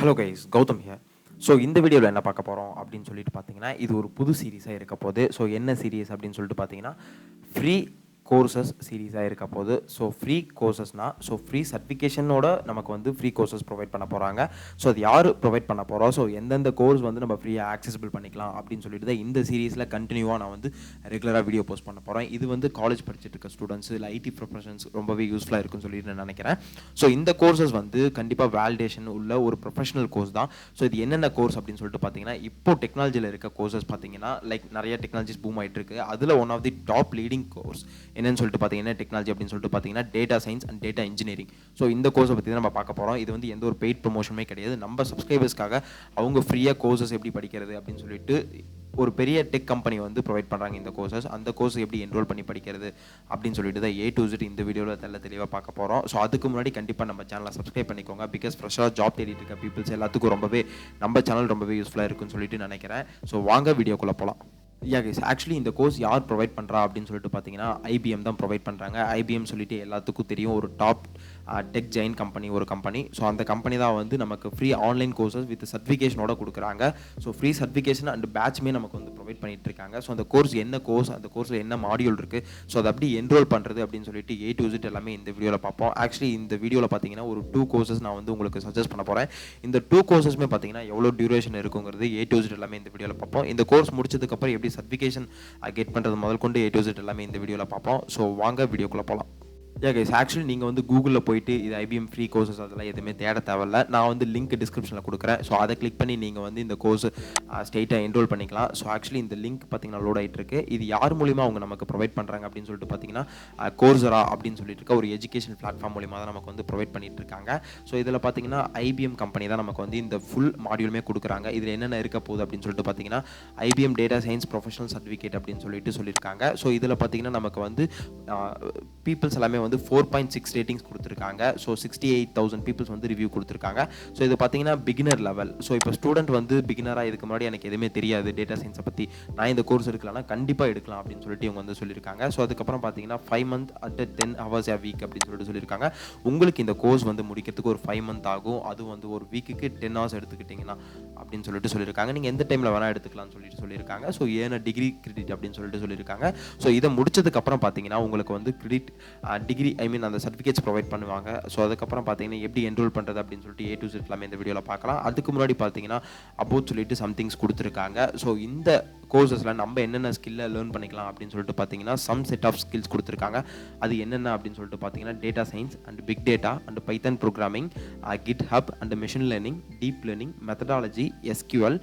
Hello guys, Gautam here. So இந்த வீடியோவில் என்ன பார்க்க போகிறோம் அப்படின்னு சொல்லிட்டு பார்த்தீங்கன்னா, இது ஒரு புது சீரீஸாக இருக்க போகுது. ஸோ என்ன சீரீஸ் அப்படின்னு சொல்லிட்டு பார்த்தீங்கன்னா, ஃப்ரீ கோர்சஸ் சீரீஸாக இருக்க போகுது. ஸோ ஃப்ரீ கோர்சஸ்னால் ஃப்ரீ சர்டிஃபிகேஷனோட நமக்கு வந்து ஃப்ரீ கோர்சஸ் ப்ரொவைட் பண்ண போகிறாங்க. ஸோ அது யார் ப்ரொவைட் பண்ண போகிறோம், ஸோ எந்தெந்த கோர்ஸ் வந்து நம்ம ஃப்ரீயாக ஆக்சசிபிள் பண்ணிக்கலாம் அப்படின்னு சொல்லிட்டு தான் இந்த சீரீஸில் கண்டினியூவாக நான் வந்து ரெகுலராக வீடியோ போஸ்ட் பண்ண போகிறேன். இது வந்து காலேஜ் படிச்சுட்டு இருக்க ஸ்டூடெண்ட்ஸ் இல்லை ஐடி ப்ரொஃபஷன்ஸ் ரொம்பவே யூஸ்ஃபுல்லாக இருக்குன்னு சொல்லிட்டு நான் நினைக்கிறேன். ஸோ இந்த கோர்சஸ் வந்து கண்டிப்பாக வேலிடேஷன் உள்ள ஒரு ப்ரொஃபஷனல் கோர்ஸ் தான். ஸோ இது என்னென்ன கோர்ஸ் அப்படின்னு சொல்லிட்டு பார்த்தீங்கன்னா, இப்போ டெக்னாலஜியில் இருக்க கோர்சஸ் பார்த்தீங்கன்னா லைக் நிறைய டெக்னாலஜிஸ் பூம் ஆகிட்டு இருக்கு. அதில் one of the top leading course என்னன்னு சொல்லிட்டு பார்த்தீங்கன்னா, டெக்னாலஜி அப்படின்னு சொல்லிட்டு பார்த்தீங்கன்னா data science and data engineering. So இந்த கோர்ஸை பற்றி தான் நம்ம பார்க்க போகிறோம். இது வந்து எந்த ஒரு பெய்ட் ப்ரொமோஷனுமே கிடையாது. நம்ம சப்ஸ்கிரைபர்ஸ்க்காக அவங்க ஃப்ரீயாக கோர்சஸ் எப்படி படிக்கிறது அப்படின்னு சொல்லிட்டு ஒரு பெரிய டெக் கம்பெனி வந்து ப்ரொவைட் பண்ணுறாங்க இந்த கோர்சஸ். அந்த கோர்ஸ் எப்படி என்ரோல் பண்ணி படிக்கிறது அப்படின்னு சொல்லிட்டு தான் A to Z இந்த வீடியோவில் தெளிவாக பார்க்க போகிறோம். ஸோ அதுக்கு முன்னாடி கண்டிப்பாக நம்ம சேனலை சப்ஸ்கிரைப் பண்ணிக்கோங்க. பிகாஸ் ஃப்ரெஷ்ஷாக ஜாப் தேடிட்டு இருக்க பீப்புள்ஸ் எல்லாத்துக்கும் ரொம்பவே நம்ம சேனல் ரொம்பவே யூஸ்ஃபுல்லாக இருக்குன்னு சொல்லிட்டு நினைக்கிறேன். ஸோ வாங்க வீடியோக்குள்ளே போகலாம். கைஸ், ஆக்சுவலி இந்த கோர்ஸ் யார் ப்ரொவைட் பண்ணுறா அப்படின்னு சொல்லிட்டு பார்த்தீங்கன்னா, IBM தான் ப்ரொவைட் பண்ணுறாங்க. IBM சொல்லிட்டு எல்லாத்துக்கும் தெரியும், ஒரு டாப் டெக் ஜெயின் கம்பெனி, ஒரு கம்பெனி. ஸோ அந்த கம்பெனி தான் வந்து நமக்கு ஃப்ரீ ஆன்லைன் கோர்சஸ் வித் சர்டிஃபிகேஷனோட கொடுக்குறாங்க. ஸோ ஃப்ரீ சர்டிஃபிகேஷன் அண்ட் பேட்ச்மே நமக்கு வந்து ப்ரொவைட் பண்ணிட்டு இருக்காங்க. ஸோ அந்த கோர்ஸ் என்ன கோர்ஸ், அந்த கோர்ஸில் என்ன மாடியூல் இருக்குது, ஸோ அதை அப்படி என்ரோல் பண்ணுறது அப்படின்னு சொல்லிட்டு A to Z எல்லாமே இந்த வீடியோவில் பார்ப்போம். ஆக்சுவலி இந்த வீடியோவில் பார்த்தீங்கன்னா ஒரு 2 கோர்சஸ் நான் வந்து உங்களுக்கு சஜஸ்ட் பண்ண போகிறேன். இந்த 2 கோர்சஸுமே பார்த்தீங்கன்னா எவ்வளோ டியூரேஷன் இருக்குங்கிறது A to Z எல்லாமே இந்த வீடியோவில் பார்ப்போம். இந்த கோர்ஸ் முடிச்சதுக்கப்புறம் எப்படி சர்டிஃபிகேஷன் கெட் பண்ணுறது முதல் கொண்டு A to Z எல்லாமே இந்த வீடியோவில் பார்ப்போம். ஸோ வாங்க வீடியோக்குள்ளே போகலாம். கைஸ், ஆக்சுவலி நீங்கள் வந்து கூகுளில் போயிட்டு இது IBM ஃப்ரீ கோர்சஸ் அதெல்லாம் எதுவுமே தேட தேவையில்ல. நான் வந்து லிங்க் டிஸ்கிரிப்ஷனில் கொடுக்குறேன். ஸோ அதை கிளிக் பண்ணி நீங்கள் வந்து இந்த கோர்ஸ் ஸ்ட்ரெயிட்டாக என்ரோல் பண்ணிக்கலாம். ஸோ ஆக்சுவலி இந்த லிங்க் பார்த்தீங்கன்னா லோட் ஆகிட்டு இருக்கு. இது யார் மூலிமா அவங்க நமக்கு ப்ரொவைட் பண்ணுறாங்க அப்படின்னு சொல்லிட்டு பார்த்தீங்கன்னா, கோர்ஸரா அப்படின்னு சொல்லிட்டு இருக்க ஒரு எஜுகேஷன் பிளாட்ஃபார்ம் மூலிமா தான் நமக்கு வந்து ப்ரொவைட் பண்ணிட்டு இருக்காங்க. ஸோ இதில் பார்த்தீங்கன்னா IBM கம்பெனி தான் நமக்கு வந்து இந்த ஃபுல் மாடியூலுமே கொடுக்குறாங்க. இதில் என்னென்ன இருக்க போகுது அப்படின்னு சொல்லிட்டு பார்த்தீங்கன்னா, IBM data science professional certificate அப்படின்னு சொல்லியிருக்காங்க. ஸோ இதில் பார்த்தீங்கன்னா நமக்கு வந்து பீப்புள்ஸ் எல்லாமே வந்து 4.6 ரேட்டிங்ஸ் கொடுத்துருக்காங்க. ஸோ 68,000 பீப்புள்ஸ் வந்து ரிவ்யூ கொடுத்துருக்காங்க. ஸோ இது பார்த்தீங்கன்னா பிகினர் லெவல். ஸோ இப்போ ஸ்டூடெண்ட் வந்து பிகினராக இதுக்கு முன்னாடி எனக்கு எதுவுமே தெரியாது டேட்டா சயின்ஸை பற்றி, நான் இந்த கோர்ஸ் எடுக்கலாம்னா கண்டிப்பாக எடுக்கலாம் அப்படின்னு சொல்லிட்டு இவங்க வந்து சொல்லியிருக்காங்க. ஸோ அதுக்கப்புறம் பார்த்தீங்கன்னா 5 months at 10 hours a week அப்படின்னு சொல்லிட்டு சொல்லியிருக்காங்க. உங்களுக்கு இந்த கோர்ஸ் வந்து முடிக்கிறதுக்கு ஒரு 5 months ஆகும். அது வந்து ஒரு வீக்குக்கு 10 hours எடுத்துக்கிட்டிங்கன்னா அப்படின்னு சொல்லிட்டு சொல்லியிருக்காங்க. நீங்கள் எந்த டைமில் வேணால் எடுத்துக்கலாம்னு சொல்லியிருக்காங்க. ஸோ ஏன்னா டிகிரி கிரெடிட் அப்படின்னு சொல்லிட்டு சொல்லியிருக்காங்க. ஸோ இதை முடிச்சதுக்கப்புறம் பார்த்தீங்கன்னா உங்களுக்கு வந்து கிரெடிட் டிகிரி அந்த சர்டிஃபிகேட்ஸ் ப்ரொவைட் பண்ணுவாங்க. ஸோ அதுக்கப்புறம் பார்த்தீங்கன்னா எப்படி என்ரோல் பண்ணுறது அப்படின்னு சொல்லிட்டு A to Z எல்லாமே இந்த வீடியோவில் பார்க்கலாம். அதுக்கு முன்னாடி பார்த்தீங்கன்னா அபவுட் சொல்லிட்டு சம்திங்ஸ் கொடுத்துருக்காங்க. ஸோ இந்த கோர்சஸில் நம்ம என்னென்ன ஸ்கில்லை லேர்ன் பண்ணிக்கலாம் அப்படின்னு சொல்லிட்டு பார்த்தீங்கன்னா சம் செட் ஆஃப் ஸ்கில்ஸ் கொடுத்துருக்காங்க. அது என்னென்ன அப்படின்னு சொல்லிட்டு பார்த்தீங்கன்னா data science and big data and python programming, GitHub and machine learning, deep learning, methodology, SQL,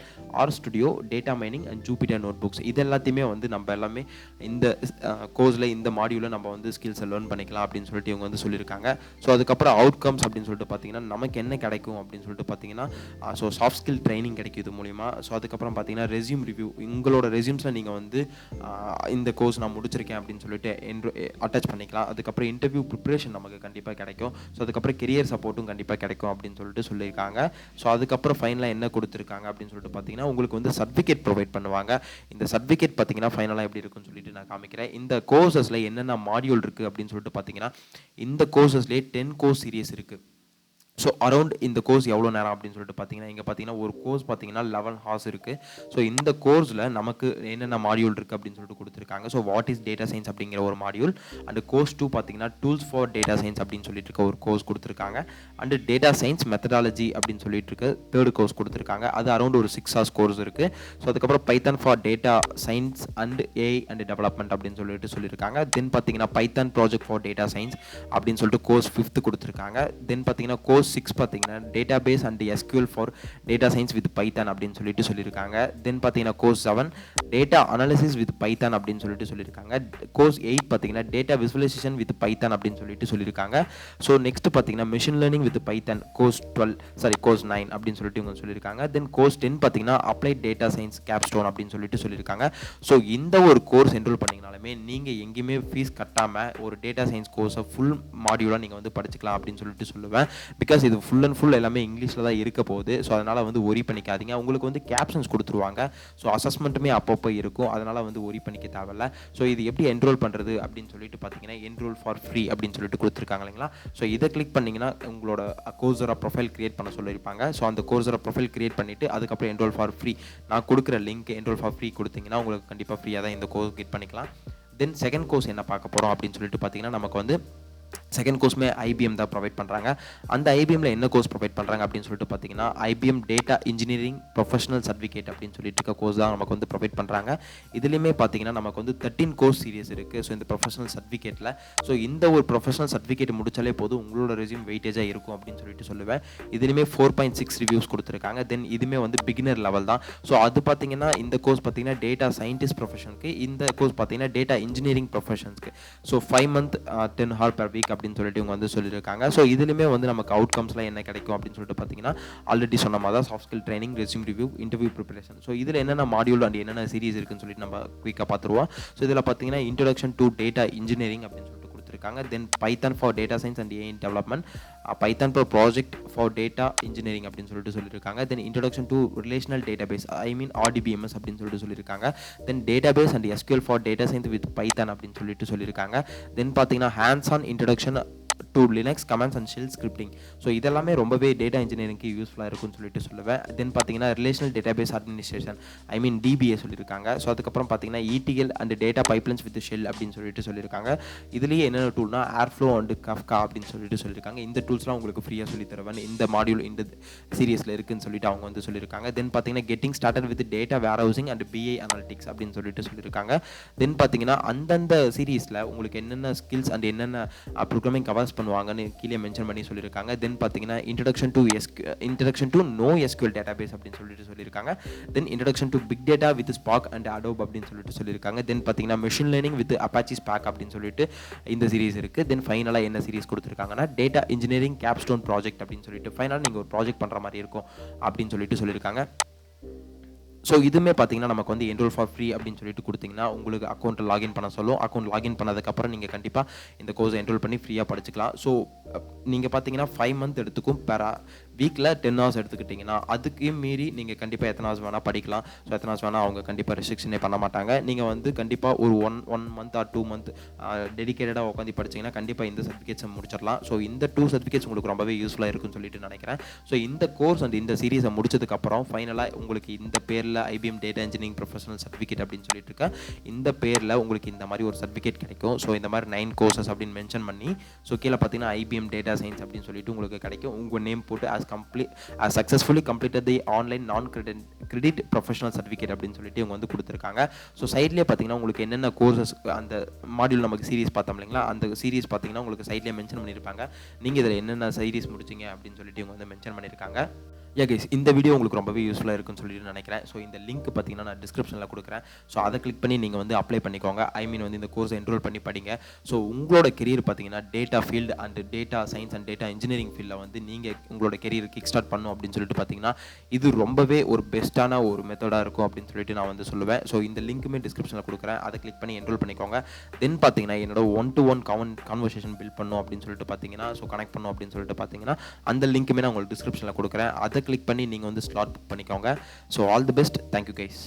R studio, data mining and Jupyter notebooks. இது எல்லாத்தையுமே வந்து நம்ம எல்லாமே இந்த கோர்ஸில் இந்த மாடியூலில் நம்ம வந்து ஸ்கில்ஸை லேர்ன் பண்ணிக்கலாம் அப்படின்னு சொல்லிட்டு இவங்க வந்து சொல்லியிருக்காங்க. ஸோ அதுக்கப்புறம் அவுட்கம்ஸ் அப்படின்னு சொல்லிட்டு பார்த்தீங்கன்னா நமக்கு என்ன கிடைக்கும் அப்படின்னு சொல்லிட்டு பார்த்தீங்கன்னா, ஸோ சாஃப்ட் ஸ்கில் ட்ரைனிங் கிடைக்கும் இது மூலிமா. ஸோ அதுக்கப்புறம் பார்த்தீங்கன்னா ரெஸ்யூம் ரிவ்யூ, உங்களோட ரெஸ்யூம்ஸில் நீங்கள் வந்து இந்த கோர்ஸ் நான் முடிச்சிருக்கேன் அப்படின்னு சொல்லிட்டு அட்டாச் பண்ணிக்கலாம். அதுக்கப்புறம் இன்டர்வியூ ப்ரிப்பரேஷன் நமக்கு கண்டிப்பாக கிடைக்கும். ஸோ அதுக்கப்புறம் கெரியர் சப்போர்ட்டும் கண்டிப்பாக கிடைக்கும் அப்படின்னு சொல்லிட்டு சொல்லியிருக்காங்க. ஸோ அதுக்கப்புறம் ஃபைனலாக என்ன கொடுத்துருக்காங்க அப்படின்னு சொல்லிட்டு பார்த்தீங்கன்னா உங்களுக்கு வந்து சர்டிஃபிகேட் ப்ரொவைட் பண்ணுவாங்க. இந்த சர்டிஃபிகேட் பார்த்தீங்கன்னா ஃபைனலாக எப்படி இருக்குன்னு சொல்லிட்டு நான் காமிக்கிறேன். இந்த கோர்சஸில் என்னென்ன மாடியூல் இருக்குது அப்படின்னு சொல்லிட்டு பார்த்தீங்கன்னா, இந்த கோர்சஸ்லேயே 10 கோர்ஸ் சீரியஸ் இருக்குது. ஸோ அரௌண்ட் இந்த கோர்ஸ் எவ்வளோ நேரம் அப்படின்னு சொல்லிட்டு பார்த்தீங்கன்னா, இங்கே பார்த்தீங்கன்னா ஒரு கோர்ஸ் பார்த்தீங்கன்னா 11 hours இருக்குது. ஸோ இந்த கோர்ஸில் நமக்கு என்னென்ன மாடியூல் இருக்குது அப்படின்னு சொல்லிட்டு கொடுத்துருக்காங்க. So what is data science அப்படிங்கிற ஒரு மாடியூல், அண்ட் கோர்ஸ் 2 பார்த்தீங்கன்னா டூல்ஸ் ஃபார் டேட்டா சயின்ஸ் அப்படின்னு சொல்லிட்டு இருக்க ஒரு கோர்ஸ் கொடுத்துருக்காங்க. அண்டு டேட்டா சயின்ஸ் மெத்தடாலஜி அப்படின்னு சொல்லிட்டு இருக்க 3rd கோர்ஸ் கொடுத்துருக்காங்க. அது அரௌண்ட் ஒரு 6 hours கோர்ஸ் இருக்குது. ஸோ அதுக்கப்புறம் Python for data science and AI and development அப்படின்னு சொல்லிட்டு சொல்லியிருக்காங்க. தென் பார்த்தீங்கன்னா Python project for data science அப்படின்னு சொல்லிட்டு கோர்ஸ் 5th கொடுத்துருக்காங்க. தென் பார்த்தீங்கன்னா கோர்ஸ் 6 பார்த்தீங்கன்னா data base and SQL for data science with Python அப்படின்னு சொல்லிட்டு சொல்லியிருக்காங்க. தென் பார்த்தீங்கன்னா course 7 data analysis with Python அப்படின்னு சொல்லிட்டு சொல்லியிருக்காங்க. கோர்ஸ் 8 பார்த்தீங்கன்னா டேட்டா விசுவலைசேஷன் வித் பைத்தன் அப்படின்னு சொல்லிட்டு சொல்லியிருக்காங்க. ஸோ நெக்ஸ்ட் பார்த்தீங்கன்னா machine learning with Python course 9 அப்படின்னு சொல்லிட்டு இவங்க சொல்லியிருக்காங்க. தென் கோர்ஸ் 10 பார்த்தீங்கன்னா அப்ளைட் டேட்டா சயின்ஸ் கேப்ஸ்டோன் அப்படின்னு சொல்லிட்டு சொல்லியிருக்காங்க. ஸோ இந்த ஒரு கோர்ஸ் என்ரோல் பண்ணிங்கனாலுமே நீங்கள் எங்கேயுமே ஃபீஸ் கட்டாமல் ஒரு டேட்டா சயின்ஸ் கோர்ஸை ஃபுல் மாடியூலாக நீங்கள் வந்து படிச்சுக்கலாம் அப்படின்னு சொல்லிட்டு சொல்லுவேன். பிகாஸ் பிகாஸ் இது ஃபுல் அண்ட் ஃபுல் எல்லாமே இங்கிலீஷில் தான் இருக்க போகுது. ஸோ அதனால் வந்து ஒரி பண்ணிக்காதீங்க. உங்களுக்கு வந்து கேப்ஷன்ஸ் கொடுத்துருவாங்க. ஸோ அசஸ்மெண்ட்டுமே அப்பப்போ இருக்கும். அதனால் வந்து ஒரி பண்ணிக்க தேவையில்ல. ஸோ இது எப்படி என்ரோல் பண்ணுறது அப்படின்னு சொல்லிட்டு பார்த்தீங்கன்னா என்ரோல் ஃபார் ஃப்ரீ அப்படின்னு சொல்லிட்டு கொடுத்துருக்காங்க இல்லைங்களா. ஸோ இதை கிளிக் பண்ணிங்கன்னா உங்களோட கோர்சரா ப்ரொஃபைல் கிரியேட் பண்ண சொல்லியிருப்பாங்க. ஸோ அந்த கோர்சரா ப்ரொஃபைல் கிரியேட் பண்ணிவிட்டு அதுக்கப்புறம் என்ரோல் ஃபார் ஃப்ரீ நான் கொடுக்குற லிங்க் என்ரோல் ஃபார் ஃப்ரீ கொடுத்தீங்கன்னா உங்களுக்கு கண்டிப்பாக ஃப்ரீயாக தான் இந்த கோர்ஸ் கெட் பண்ணிக்கலாம். தென் செகண்ட் கோர்ஸ் என்ன பார்க்க போகிறோம் அப்படின்னு சொல்லிட்டு பார்த்தீங்கன்னா நமக்கு வந்து செகண்ட் கோர்ஸுமே ஐபிஎம் தான் ப்ரொவைட் பண்ணுறாங்க. அந்த ஐபிஎம்மில் என்ன கோர்ஸ் ப்ரொவைட் பண்ணுறாங்க அப்படின்னு சொல்லிட்டு பார்த்தீங்கன்னா IBM data engineering professional certificate அப்படின்னு சொல்லிட்டு இருக்க கோர்ஸ் தான் நமக்கு வந்து ப்ரொவைட் பண்ணுறாங்க. இதுலேயுமே பார்த்தீங்கன்னா நமக்கு வந்து 13 கோர்ஸ் சீரியஸ் இருக்குது. ஸோ இந்த ப்ரொஃபஷனல் சர்டிஃபிகேட்டில் ஸோ இந்த ஒரு ப்ரொஃபஷனல் சர்டிஃபிகேட் முடிச்சாலே போதும் உங்களோட ரெஸ்யூம் வெயிட்டேஜாக இருக்கும் அப்படின்னு சொல்லிட்டு சொல்லுவேன். இதுலேயுமே 4.6 ரிவ்யூஸ் கொடுத்துருக்காங்க. தென் இதுவுமே வந்து பிகினர் லெவல் தான். ஸோ அது பார்த்தீங்கன்னா இந்த கோர்ஸ் பார்த்தீங்கன்னா டேட்டா சயின்டிஸ்ட் ப்ரொஃபஷனுக்கு, இந்த கோர்ஸ் பார்த்தீங்கன்னா டேட்டா இன்ஜினியரிங் ப்ரொஃபஷன்ஸ்க்கு. So 5 month 10 hour per week அப்படின்னு சொல்லிட்டு இவங்க வந்து சொல்லியிருக்காங்க. ஸோ இதுலையுமே வந்து நமக்கு அவுட்கம்ஸ்லாம் என்ன கிடைக்கும் அப்படின்னு சொல்லிட்டு பார்த்தீங்கன்னா ஆல்ரெடி சொன்ன மாதிரி தான் soft skill training, resume review, interview preparation. So இதில் என்னென்ன மாடியூல் அண்ட் என்னென்ன சீரிஸ் இருக்குன்னு சொல்லிட்டு நம்ம குயிக்காக பார்த்துருவோம். ஸோ இதில் பார்த்தீங்கன்னா இன்ட்ரோடக்ஷன் டு டேட்டா இன்ஜினியரிங் அப்படின்னு சொல்லிட்டு கொடுத்துருக்காங்க. Then Python for data science and AI development, Python for project for data engineering அப்படின்னு சொல்லிட்டு சொல்லியிருக்காங்க. Then introduction to relational database RDBMS அப்படின்னு சொல்லிட்டு சொல்லியிருக்காங்க. Then database and SQL for data science with Python அப்படின்னு சொல்லிட்டு சொல்லியிருக்காங்க. தென் பார்த்தீங்கன்னா hands on introduction to Linux commands and shell scripting. So இதெல்லாமே ரொம்பவே டேட்டா இன்ஜினியரிங்க்கு யூஸ்ஃபுல்லாக இருக்கும்னு சொல்லிட்டு சொல்லுவேன். தென் பார்த்தீங்கன்னா ரிலேஷனல் டேட்டாபேஸ் அட்மினிஸ்ட்ரேஷன் DBA சொல்லியிருக்காங்க. ஸோ அதுக்கப்புறம் பார்த்தீங்கன்னா ETL and data pipelines with shell அப்படின்னு சொல்லிட்டு சொல்லியிருக்காங்க. இதுலேயே என்னென்ன டூல்னா ஏர்ஃப்ளோ அண்ட் கஃப்கா அப்படின்னு சொல்லிட்டு சொல்லியிருக்காங்க. இந்த டூல்ஸ்லாம் உங்களுக்கு ஃப்ரீயாக சொல்லி தருவேன் இந்த மாடியூல் இந்த சீரியஸில் இருக்குன்னு சொல்லிட்டு அவங்க வந்து சொல்லியிருக்காங்க. தென் பார்த்தீங்கன்னா getting started with data warehousing and BI analytics அப்படின்னு சொல்லிட்டு சொல்லியிருக்காங்க. தென் பார்த்தீங்கன்னா அந்தந்த சீரீஸில் உங்களுக்கு என்னென்ன ஸ்கில்ஸ் அண்ட் என்னென்ன ப்ரோக்ராமிங் கவர்ஸ் பண்ணுவாங்கன்னு கீழே மென்ஷன் பண்ணி சொல்லியிருக்காங்க. தென் பார்த்தீங்கன்னா introduction to no SQL database அப்படின்னு சொல்லிட்டு சொல்லியிருக்காங்க. Then introduction to big data with Spark and Hadoop அப்படின்னு சொல்லிட்டு சொல்லியிருக்காங்க. தென் பார்த்தீங்கன்னா machine learning with Apache Spark அப்படின்னு சொல்லிட்டு இந்த சீரிஸ் இருக்குது. தென் ஃபைனலாக என்ன சீரிஸ் கொடுத்துருக்காங்கன்னா டேட்டா இன்ஜினியரிங் கேப்ஸ்டோன் ப்ராஜெக்ட் அப்படின்னு சொல்லிட்டு ஃபைனலாக நீங்கள் ஒரு ப்ராஜெக்ட் பண்ணுற மாதிரி இருக்கும் அப்படின்னு சொல்லிட்டு சொல்லியிருக்காங்க. ஸோ இதுவுமே பார்த்தீங்கன்னா நமக்கு வந்து என்ரோல் ஃபார் ஃப்ரீ அப்படின்னு சொல்லிட்டு கொடுத்தீங்கன்னா உங்களுக்கு அக்கௌண்ட்டை லாகின் பண்ண சொல்லும். அக்கௌண்ட் லாகின் பண்ணதுக்கப்புறம் நீங்கள் கண்டிப்பாக இந்த கோர்ஸை என்ரோல் பண்ணி ஃப்ரீயாக படிச்சுக்கலாம். ஸோ நீங்கள் பார்த்தீங்கன்னா 5 month எடுத்துக்கும் பெர் வீக்கில் 10 hours எடுத்துக்கிட்டிங்கன்னா அதுக்கு மீறி நீங்கள் கண்டிப்பாக எத்தனை hours வேணால் படிக்கலாம். ஸோ எத்தனை hours வேணால் அவங்க கண்டிப்பாக ரெஸ்ட்ரிக்ஷனே பண்ண மாட்டாங்க. நீங்கள் வந்து கண்டிப்பாக ஒரு ஒன் மந்த் ஆர் 2 month டெடிக்கேட்டடாக உட்காந்து படிச்சிங்கன்னா கண்டிப்பாக இந்த சர்டிஃபிகேட்ஸை முடிச்சிடலாம். ஸோ இந்த 2 certificates உங்களுக்கு ரொம்பவே யூஸ்ஃபுல்லாக இருக்குன்னு சொல்லிட்டு நினைக்கிறேன். ஸோ இந்த கோர்ஸ் அண்ட் இந்த சீரீஸை முடிச்சதுக்கப்புறம் ஃபைனலாக உங்களுக்கு இந்த பேரில் IBM data engineering professional certificate அப்படின்னு சொல்லிட்டு இருக்கேன். இந்த பேரில் உங்களுக்கு இந்த மாதிரி ஒரு சர்டிஃபிகேட் கிடைக்கும். ஸோ இந்த மாதிரி 9 courses அப்படின்னு மென்ஷன் பண்ணி ஸோ கீழே பார்த்தீங்கன்னா IBM டேட்டா சயின்ஸ் அப்படின்னு சொல்லிட்டு உங்களுக்கு கிடைக்கும். உங்கள் நேம் போட்டு as successfully completed the online non-credit professional certificate அப்படின்னு சொல்லிட்டு இவங்க வந்து கொடுத்துருக்காங்க. ஸோ சைட்லேயே பார்த்தீங்கன்னா உங்களுக்கு என்னென்ன கோர்சஸ் அந்த மாடியூல் நமக்கு சீரிஸ் பார்த்தோம் இல்லைங்களா, அந்த சீரிஸ் பார்த்தீங்கன்னா உங்களுக்கு சைட்லேயே மென்ஷன் பண்ணியிருப்பாங்க. நீங்கள் இதில் என்னென்ன சீரிஸ் முடிச்சிங்க அப்படின்னு சொல்லிட்டு இவங்க வந்து மென்ஷன் பண்ணியிருக்காங்க. கைஸ் இந்த வீடியோ உங்களுக்கு ரொம்பவே யூஸ்ஃபுல்லாக இருக்குன்னு சொல்லிட்டு நினைக்கிறேன். ஸோ இந்த லிங்க் பார்த்தீங்கன்னா நான் டிஸ்கிரிப்ஷனில் கொடுக்குறேன். ஸோ அதை கிளிக் பண்ணி நீங்கள் வந்து அப்ளை பண்ணிக்கோங்க. வந்து இந்த கோர்ஸை என்ரோல் பண்ணி படிங்க. ஸோ உங்களோட கெரியர் பார்த்தீங்கன்னா data field and data science and data engineering ஃபீல்டில் வந்து நீங்கள் உங்களோட கெரியர் கிக் ஸ்டார்ட் பண்ணணும் அப்படின்னு சொல்லிட்டு பார்த்தீங்கன்னா இது ரொம்பவே ஒரு பெஸ்ட்டான ஒரு மெத்தடாக இருக்கும் அப்படின்னு சொல்லிட்டு நான் வந்து சொல்லுவேன். ஸோ இந்த லிங்க்குமே டிஸ்கிரிப்ஷனில் கொடுக்குறேன். அதை கிளிக் பண்ணி என்ரோல் பண்ணிக்கோங்க. தென் பார்த்தீங்கன்னா என்னோட 1-to-1 கான்வர்சேஷன் பில்ட் பண்ணும் அப்படின்னு சொல்லிட்டு பார்த்தீங்கன்னா ஸோ கனெக்ட் பண்ணும் அப்படின்னு சொல்லிட்டு பார்த்தீங்கன்னா அந்த லிங்க்குமே நான் உங்களுக்கு டிஸ்கிரிப்ஷனில் கொடுக்குறேன். அதை கிளிக் பண்ணி நீங்கள் வந்து ஸ்லாட் புக் பண்ணிக்கோங்க. So all the best. Thank you guys.